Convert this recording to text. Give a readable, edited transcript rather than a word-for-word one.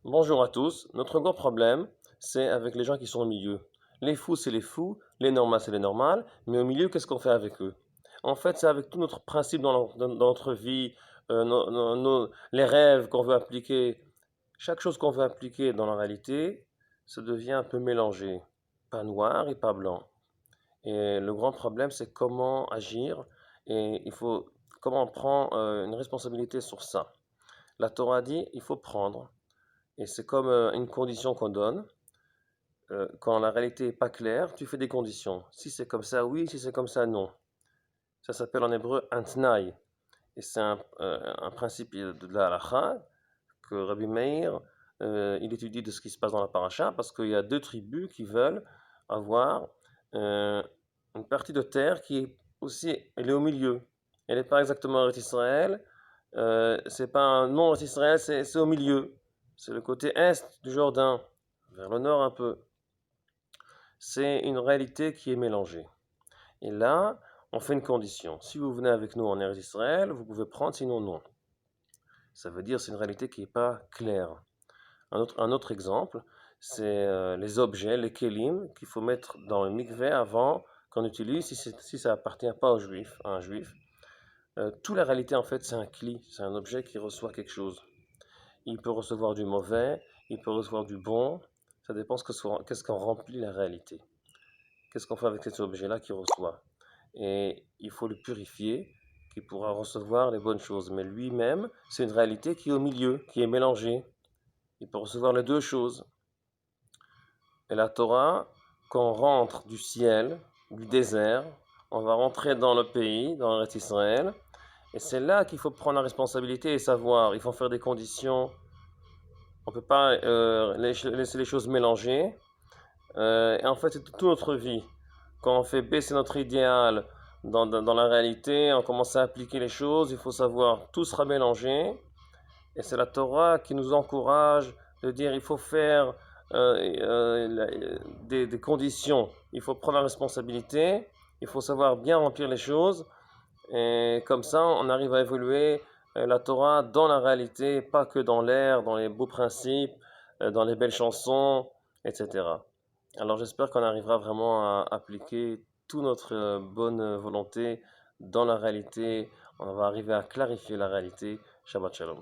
Bonjour à tous. Notre gros problème, c'est avec les gens qui sont au milieu. Les fous, c'est les fous, les normales, c'est les normales, mais au milieu, qu'est-ce qu'on fait avec eux? En fait, c'est avec tout notre principe dans notre vie, les rêves qu'on veut appliquer, chaque chose qu'on veut appliquer dans la réalité, ça devient un peu mélangé, pas noir et pas blanc. Et le grand problème, c'est comment agir et comment on prend une responsabilité sur ça. La Torah dit, il faut prendre. Et c'est comme une condition qu'on donne. Quand la réalité n'est pas claire, tu fais des conditions. Si c'est comme ça, oui. Si c'est comme ça, non. Ça s'appelle en hébreu un tnaï. Et c'est un principe de la halakha que Rabbi Meir, il étudie de ce qui se passe dans la paracha, parce qu'il y a deux tribus qui veulent avoir euh, une partie de terre qui est aussi, elle est au milieu. Elle n'est pas exactement Eretz Israël, c'est pas un non Eretz Israël, c'est au milieu. C'est le côté est du Jourdain, vers le nord un peu. C'est une réalité qui est mélangée. Et là, on fait une condition. Si vous venez avec nous en Eretz Israël, vous pouvez prendre, sinon non. Ça veut dire c'est une réalité qui n'est pas claire. Un autre exemple, c'est les objets, les kelim, qu'il faut mettre dans le mikveh avant qu'on utilise, si ça appartient pas au juif, à un juif. Toute la réalité, en fait, c'est un kli, c'est un objet qui reçoit quelque chose. Il peut recevoir du mauvais, il peut recevoir du bon, ça dépend qu'est-ce qu'on remplit la réalité. Qu'est-ce qu'on fait avec cet objet-là qui reçoit. Et il faut le purifier, qui pourra recevoir les bonnes choses. Mais lui-même, c'est une réalité qui est au milieu, qui est mélangée. Il peut recevoir les deux choses. Et la Torah, quand on rentre du ciel, du désert, on va rentrer dans le pays, dans l'Eretz Israël, et c'est là qu'il faut prendre la responsabilité et savoir. Il faut faire des conditions. On ne peut pas laisser les choses mélanger. Et en fait, c'est toute notre vie. Quand on fait baisser notre idéal dans la réalité, on commence à appliquer les choses, il faut savoir, tout sera mélangé. Et c'est la Torah qui nous encourage de dire il faut faire des conditions, il faut prendre la responsabilité, il faut savoir bien remplir les choses. Et comme ça, on arrive à évoluer la Torah dans la réalité, pas que dans l'air, dans les beaux principes, dans les belles chansons, etc. Alors j'espère qu'on arrivera vraiment à appliquer toute notre bonne volonté dans la réalité. On va arriver à clarifier la réalité. Shabbat Shalom.